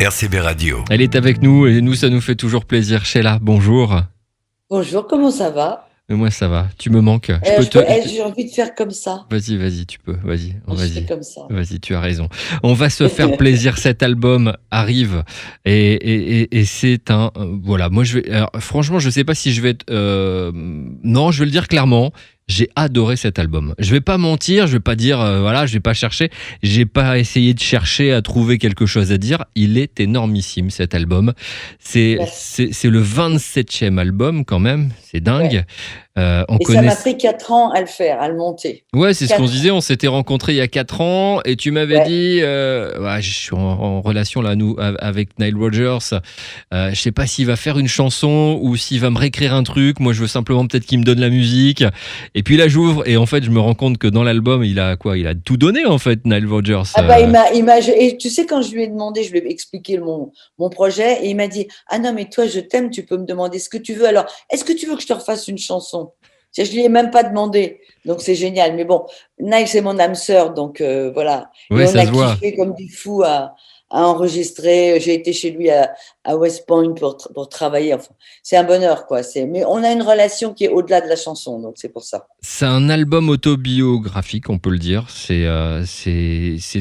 RCB Radio. Elle est avec nous et nous, ça nous fait toujours plaisir. Sheila, bonjour. Bonjour, comment ça va? Mais moi, ça va. Tu me manques. Je peux te. J'ai envie de faire comme ça. Vas-y, tu peux. Je fais comme ça. Vas-y, tu as raison. On va se faire plaisir. Cet album arrive et c'est un. Voilà, moi, je vais. Alors, franchement, je sais pas si je vais être. Non, je vais le dire clairement. J'ai adoré cet album. Je vais pas mentir, je vais pas dire voilà, je vais pas chercher, j'ai pas essayé de chercher à trouver quelque chose à dire. Il est énormissime cet album. C'est Merci. c'est le 27e album quand même, c'est dingue. Ouais. On Et ça connaît. m'a pris 4 ans à le faire, à le monter. Ouais, c'est ce qu'on se 4 disait. ans. On s'était rencontrés il y a 4 ans et tu m'avais Ouais. dit ouais, je suis en relation là, nous, avec Nile Rodgers. Je sais pas s'il va faire une chanson ou s'il va me réécrire un truc. Moi, je veux simplement peut-être qu'il me donne la musique. Et puis là, j'ouvre et en fait, je me rends compte que dans l'album, il a quoi? Il a tout donné en fait, Nile Rodgers. Ah bah et tu sais quand je lui ai demandé, je lui ai expliqué mon projet et il m'a dit ah non mais toi je t'aime, tu peux me demander ce que tu veux. Alors est-ce que tu veux que je te refasse une chanson? Je lui ai même pas demandé, donc c'est génial. Mais bon, Nile c'est mon âme sœur, donc voilà. Et Ouais, on ça a se voit. kiffé comme des fous à enregistrer. J'ai été chez lui à West Point pour travailler. Enfin, c'est un bonheur quoi. Mais on a une relation qui est au-delà de la chanson, donc c'est pour ça. C'est un album autobiographique, on peut le dire. C'est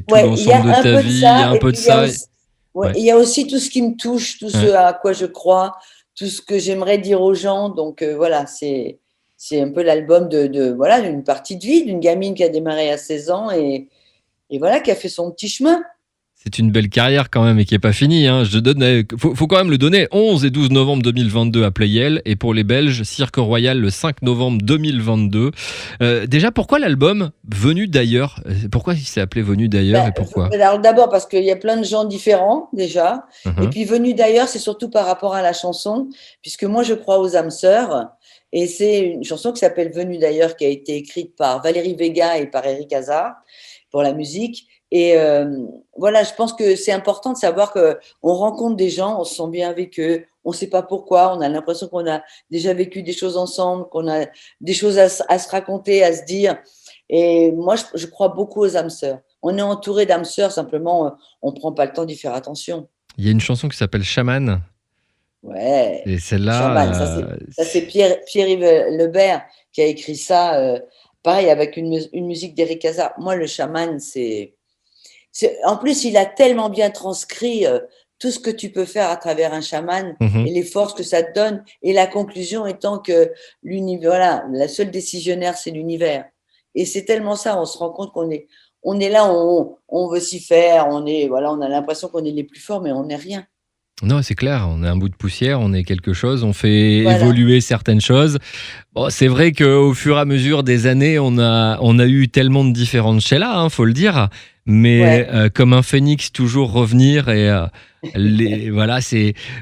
tout Ouais, il y l'ensemble a de un ta peu de vie. Il y a ça, un et peu puis de ça. Ouais. il y a aussi tout ce qui me touche, tout ce Ouais. à quoi je crois, tout ce que j'aimerais dire aux gens. Donc voilà, c'est un peu l'album voilà d'une partie de vie d'une gamine qui a démarré à 16 ans et voilà qui a fait son petit chemin. C'est une belle carrière quand même et qui n'est pas finie. Hein. Faut quand même le donner. 11 et 12 novembre 2022 à Playel. Et pour les Belges, Cirque Royal le 5 novembre 2022. Déjà, pourquoi l'album Venu d'ailleurs? Pourquoi il s'est appelé Venu d'ailleurs Ben, et pourquoi? alors d'abord parce qu'il y a plein de gens différents déjà, et Mhm. puis venu d'ailleurs, c'est surtout par rapport à la chanson, puisque moi je crois aux âmes sœurs, et c'est une chanson qui s'appelle Venu d'ailleurs, qui a été écrite par Valérie Vega et par Eric Hazard pour la musique. Et voilà, je pense que c'est important de savoir que on rencontre des gens, on se sent bien avec eux, on ne sait pas pourquoi, on a l'impression qu'on a déjà vécu des choses ensemble, qu'on a des choses à se raconter, à se dire. Et moi, je crois beaucoup aux âmes sœurs. On est entouré d'âmes sœurs, simplement, on ne prend pas le temps d'y faire attention. Il y a une chanson qui s'appelle Chaman. Ouais, Et celle-là, chaman, ça c'est Pierre-Yves Lebert qui a écrit ça, pareil, avec une musique d'Éric Hazard. Moi, le chaman, en plus, il a tellement bien transcrit tout ce que tu peux faire à travers un chaman mhm. et les forces que ça te donne. Et la conclusion étant que l'univers, voilà, la seule décisionnaire, c'est l'univers. Et c'est tellement ça, on se rend compte on est là, on veut s'y faire, voilà, on a l'impression qu'on est les plus forts, mais on n'est rien. Non, c'est clair, on est un bout de poussière, on est quelque chose, on fait Voilà. évoluer certaines choses. Bon, c'est vrai qu'au fur et à mesure des années, on a eu tellement de différentes Sheila, hein, faut le dire. Mais Ouais. comme un phénix, toujours revenir et voilà,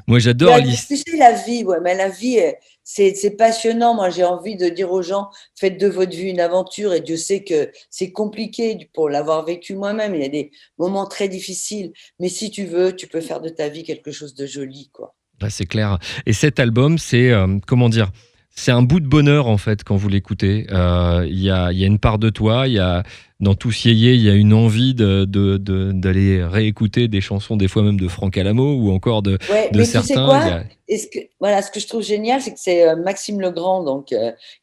moi j'adore Tu sais, la vie, ouais, mais la vie, c'est passionnant. Moi, j'ai envie de dire aux gens, faites de votre vie une aventure. Et Dieu sait que c'est compliqué pour l'avoir vécu moi-même. Il y a des moments très difficiles. Mais si tu veux, tu peux faire de ta vie quelque chose de joli, quoi. Ouais, c'est clair. Et cet album, c'est comment dire? C'est un bout de bonheur en fait quand vous l'écoutez. Il y a une part de toi. Il y a dans Tous Yéyé, il y a une envie d'aller réécouter des chansons, des fois même de Franck Alamo ou encore Ouais, de mais tu sais certains. quoi? Voilà, ce que je trouve génial, c'est que c'est Maxime Legrand, donc, qui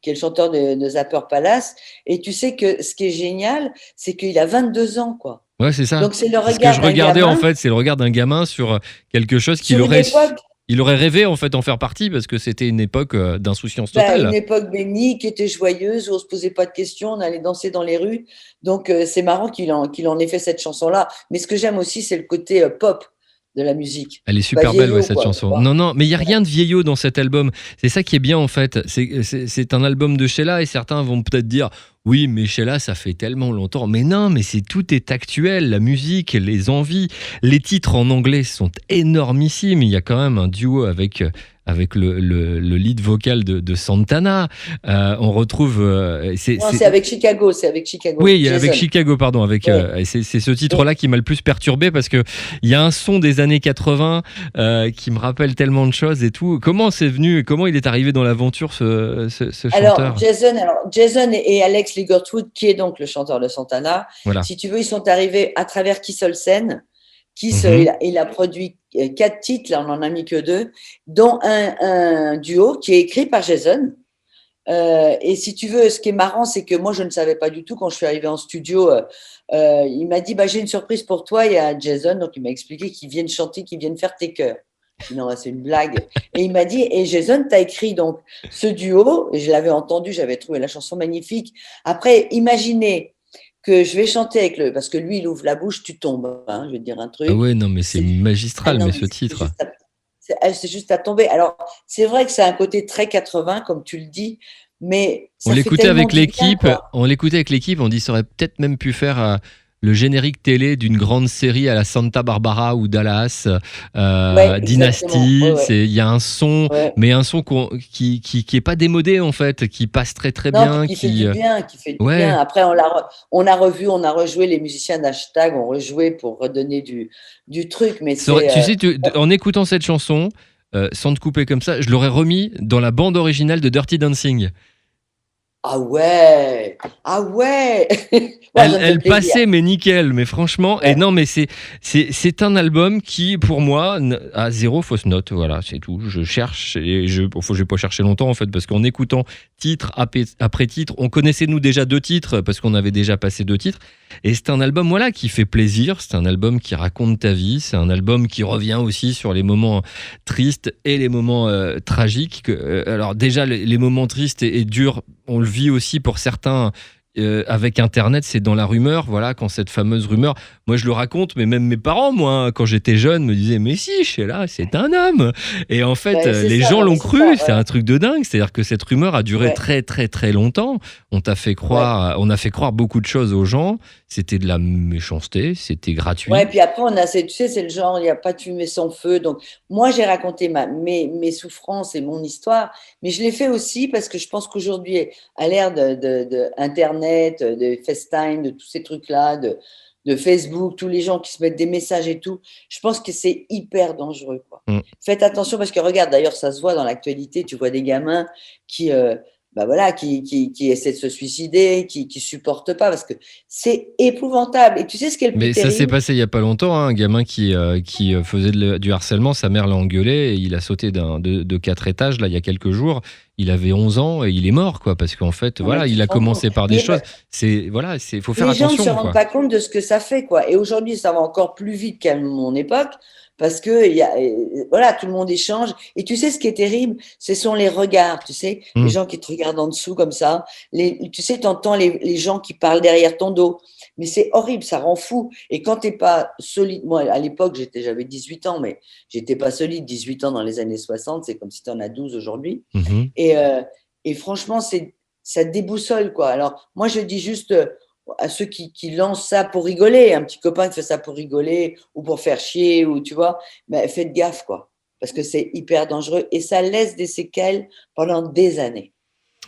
est le chanteur de Zapper Palace. Et tu sais que ce qui est génial, c'est qu'il a 22 ans, quoi. Ouais, c'est ça. Donc, c'est le C'est ce que regard je d'un regardais en gamin fait. C'est le regard d'un gamin sur quelque chose sur une époque. il aurait rêvé en fait en faire partie parce que c'était une époque d'insouciance Une totale. époque bénie qui était joyeuse, où on se posait pas de questions, on allait danser dans les rues. Donc c'est marrant qu'il en ait fait cette chanson-là. Mais ce que j'aime aussi, c'est le côté pop de la musique. Elle est C'est pas super belle, ouais, vieillot, cette quoi, tu chanson. vois. Non, non, mais il y a Ouais. rien de vieillot dans cet album. C'est ça qui est bien en fait. C'est un album de Sheila et certains vont peut-être dire oui, mais Sheila, ça fait tellement longtemps. Mais non, mais tout est actuel. La musique, les envies, les titres en anglais sont énormissimes. Il y a quand même un duo avec le lead vocal de Santana. On retrouve. Non, c'est avec Chicago, Oui, avec Jason. Chicago, pardon. Ouais. C'est ce Et- titre-là qui m'a le plus perturbé parce que il y a un son des années 80 qui me rappelle tellement de choses et tout. Comment c'est venu, comment il est arrivé dans l'aventure ce chanteur? Alors Jason et Alex Ligertwood, qui est donc le chanteur de Santana, Voilà. si tu veux, ils sont arrivés à travers Kissolsen, Mhm. Il a produit 4 titres, là on en a mis que 2, dont un duo qui est écrit par Jason. Et si tu veux, ce qui est marrant, c'est que moi, je ne savais pas du tout quand je suis arrivée en studio. Il m'a dit, bah, j'ai une surprise pour toi. Il y a Jason, donc il m'a expliqué qu'ils viennent chanter, qu'ils viennent faire tes chœurs. Je dis, non, c'est une blague. Et il m'a dit, et Jason, tu as écrit donc ce duo, et je l'avais entendu, j'avais trouvé la chanson magnifique. Après, imaginez que je vais chanter avec le, parce que lui, il ouvre la bouche, tu tombes, hein, je vais te dire un Ah truc. ouais, non, mais c'est C'est ah magistral, non, mais mais ce titre. c'est juste à tomber. Alors, c'est vrai que c'est un côté très 80, comme tu le dis, mais On ça fait l'écoutait tellement avec du bien, l'équipe, quoi. on dit ça aurait peut-être même pu faire le générique télé d'une grande série à la Santa Barbara ou Dallas, Ouais, exactement. Ouais, Dynasty. ouais, Il y a un son, ouais. mais un son qui est pas démodé en fait, qui passe très très Non, puis bien, qui fait du bien, qui fait du bien. ouais. Après, on a revu, on a rejoué les musiciens d'Hashtag, on rejoué pour redonner du truc, mais c'est. Tu sais, en écoutant cette chanson, sans te couper comme ça, je l'aurais remis dans la bande originale de Dirty Dancing. Ah ouais! Ah ouais! Moi, ça me fait Elle plaisir. passait, mais nickel, mais franchement, et Ouais. non, mais c'est un album qui, pour moi, a zéro fausse note, voilà, c'est tout. Je cherche, et je vais pas chercher longtemps, en fait, parce qu'en écoutant titre après titre, on connaissait nous déjà 2 titres, parce qu'on avait déjà passé 2 titres, et c'est un album, voilà, qui fait plaisir, c'est un album qui raconte ta vie, c'est un album qui revient aussi sur les moments tristes et les moments tragiques. Alors déjà, les moments tristes et durs, on le vit aussi pour certains avec Internet, c'est dans la rumeur, voilà, quand cette fameuse rumeur, moi je le raconte, mais même mes parents, moi, quand j'étais jeune, me disaient, mais si, Sheila, c'est un homme. Et en fait, Ben, c'est les ça, gens non, mais l'ont c'est ça, cru, c'est un truc de dingue. C'est-à-dire que cette rumeur a duré ouais, très, très, très longtemps. ouais. On a fait croire beaucoup de choses aux gens. C'était de la méchanceté, c'était Ouais, gratuit. puis après, tu sais, c'est le genre, il n'y a pas de fumée sans feu. Donc, moi, j'ai raconté mes souffrances et mon histoire, mais je l'ai fait aussi parce que je pense qu'aujourd'hui, à l'ère de Internet, de FaceTime, de tous ces trucs-là, de Facebook, tous les gens qui se mettent des messages et tout, je pense que c'est hyper dangereux, quoi. Mm. Faites attention parce que regarde, d'ailleurs, ça se voit dans l'actualité, tu vois des gamins qui, bah voilà, qui essaient de se suicider, qui supportent pas parce que c'est épouvantable. Et tu sais ce qui est le plus Mais ça s'est terrible? passé il y a pas longtemps, hein, un gamin qui faisait du harcèlement, sa mère l'a engueulé et il a sauté de 4 étages là il y a quelques jours. Il avait 11 ans et il est mort quoi parce qu'en fait Non, mais voilà, tu il te a rends compte. commencé par des Mais choses. C'est voilà, c'est faut faire les gens ne se attention rendent quoi. pas compte de ce que ça fait, quoi. Et aujourd'hui, ça va encore plus vite qu'à mon époque, parce que voilà, tout le monde échange. Et tu sais, ce qui est terrible, ce sont les regards, tu sais, les Hmm. gens qui te regardent en dessous comme ça. Tu sais, tu entends les gens qui parlent derrière ton dos. Mais c'est horrible, ça rend fou. Et quand tu n'es pas solide, moi, à l'époque, j'avais 18 ans, mais j'étais pas solide. 18 ans dans les années 60, c'est comme si tu en as 12 aujourd'hui. Mhm. Et, euh, et franchement, ça déboussole, quoi. Alors, moi, je dis juste à ceux qui lancent ça pour rigoler, un petit copain qui fait ça pour rigoler ou pour faire chier, ou tu vois, ben, faites gaffe, quoi. Parce que c'est hyper dangereux et ça laisse des séquelles pendant des années.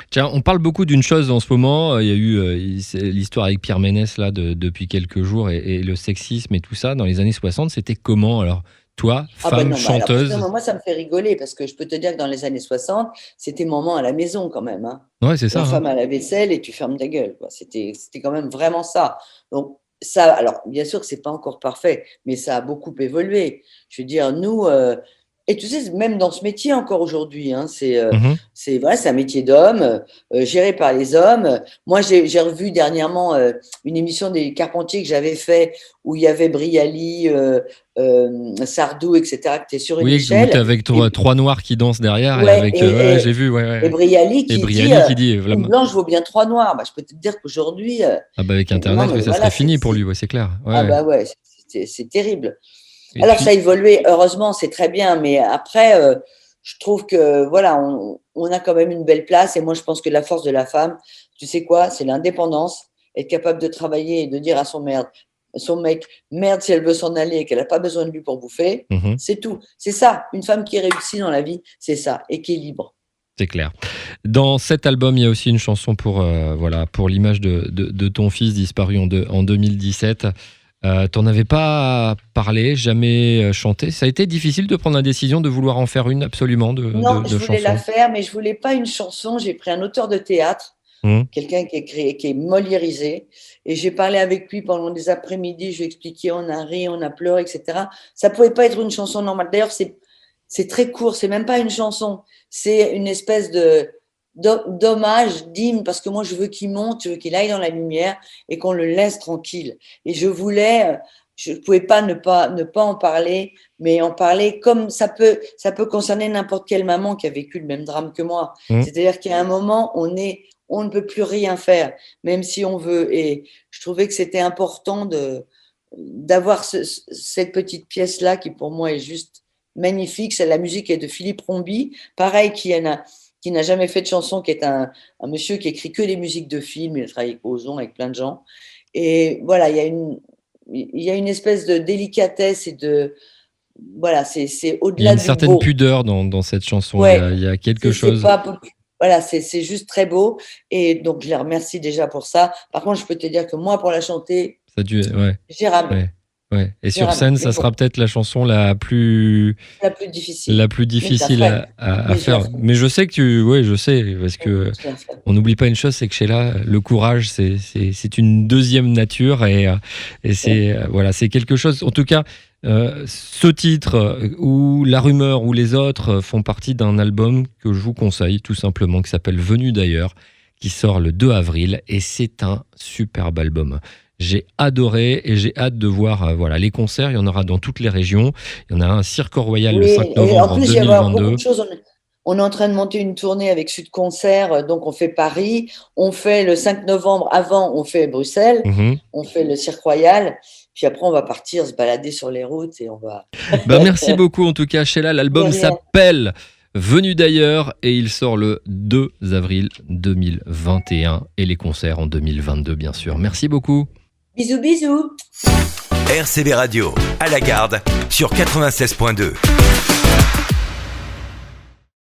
Tiens, on parle beaucoup d'une chose en ce moment. Il y a eu c'est l'histoire avec Pierre Ménès là depuis quelques jours et le sexisme et tout ça dans les années 60. C'était comment alors toi, Ah ben femme non, mais alors, chanteuse? moi, ça me fait rigoler parce que je peux te dire que dans les années 60, c'était maman à la maison quand même, hein. Ouais, c'est ça. La Hein. femme à la vaisselle et tu fermes ta gueule, quoi. C'était quand même vraiment ça. Donc, ça, alors, bien sûr que c'est pas encore parfait, mais ça a beaucoup évolué. Je veux dire, nous, et tu sais, même dans ce métier encore aujourd'hui, hein, Mhm. voilà, c'est un métier d'homme, géré par les hommes. Moi, j'ai revu dernièrement une émission des Carpentiers que j'avais fait où il y avait Brialy, Sardou, etc., qui étaient sur une Oui, où t'es échelle. avec Et, trois noirs qui dansent derrière et ouais, avec ouais, j'ai vu ouais, ouais, et ouais. Brialy Et qui dit Brialy qui dit une blanche vaut bien trois noirs. Bah, je peux te dire qu'aujourd'hui, ah bah avec non, Internet, oui, mais ça serait voilà, fini pour lui, ouais, c'est clair. Ouais, ah ouais. bah ouais, c'est terrible. Et Alors ça a puis, évolué, heureusement, c'est très bien, mais après, je trouve que voilà, on a quand même une belle place. Et moi, je pense que la force de la femme, tu sais quoi, c'est l'indépendance, être capable de travailler et de dire à son mec, merde si elle veut s'en aller et qu'elle n'a pas besoin de lui pour bouffer. mhm, C'est tout. C'est ça. Une femme qui réussit dans la vie, c'est ça, et qui est libre. c'est clair. Dans cet album, il y a aussi une chanson pour, voilà, pour l'image de ton fils disparu en 2017. T'en avais pas parlé, jamais chanté. Ça a été difficile de prendre la décision de vouloir en faire une absolument Non, je de voulais la chanson. faire, mais je voulais pas une chanson. J'ai pris un auteur de théâtre. quelqu'un qui est moliérisé. Et j'ai parlé avec lui pendant des après-midi, je lui ai expliqué, on a ri, on a pleuré, etc. Ça pouvait pas être une chanson normale. D'ailleurs, c'est très court, c'est même pas une chanson, c'est une espèce d'hommage, d'hymne, parce que moi je veux qu'il monte, je veux qu'il aille dans la lumière et qu'on le laisse tranquille. Et je pouvais pas ne pas en parler, mais en parler comme ça peut concerner n'importe quelle maman qui a vécu le même drame que moi. C'est-à-dire qu'à un moment, on ne peut plus rien faire, même si on veut. Et je trouvais que c'était important d'avoir cette petite pièce-là qui pour moi est juste magnifique. La musique est de Philippe Rombi, pareil, qui n'a jamais fait de chanson, qui est un monsieur qui écrit que des musiques de films. Il a travaillé avec Ozon, avec plein de gens. Et voilà, il y a une espèce de délicatesse et voilà, c'est au-delà du beau. Il y a une certaine pudeur dans cette chanson. Ouais, il y a quelque chose. Voilà, c'est juste très beau. Et donc, je les remercie déjà pour ça. Par contre, je peux te dire que moi, pour la chanter, j'ai ramé. Ouais. Et sur scène, ça sera peut-être la chanson la plus difficile à faire. Mais je sais que je sais, parce que on n'oublie pas une chose, c'est que Sheila, le courage, c'est une deuxième nature et c'est quelque chose. En tout cas, ce titre ou La Rumeur ou les autres font partie d'un album que je vous conseille tout simplement, qui s'appelle Venu d'ailleurs, qui sort le 2 avril et c'est un superbe album. J'ai adoré et j'ai hâte de voir les concerts. Il y en aura dans toutes les régions. Il y en a un à Cirque Royal le 5 novembre en 2022. Il y a beaucoup de choses. On est en train de monter une tournée avec Sud Concert. Donc, on fait Paris. On fait le 5 novembre. Avant, on fait Bruxelles. On fait le Cirque Royal. Puis après, on va partir se balader sur les routes et on va... merci beaucoup en tout cas, Sheila. L'album s'appelle Venu d'ailleurs et il sort le 2 avril 2021 et les concerts en 2022 bien sûr. Merci beaucoup. Bisous, bisous. RCB Radio, à la garde, sur 96.2.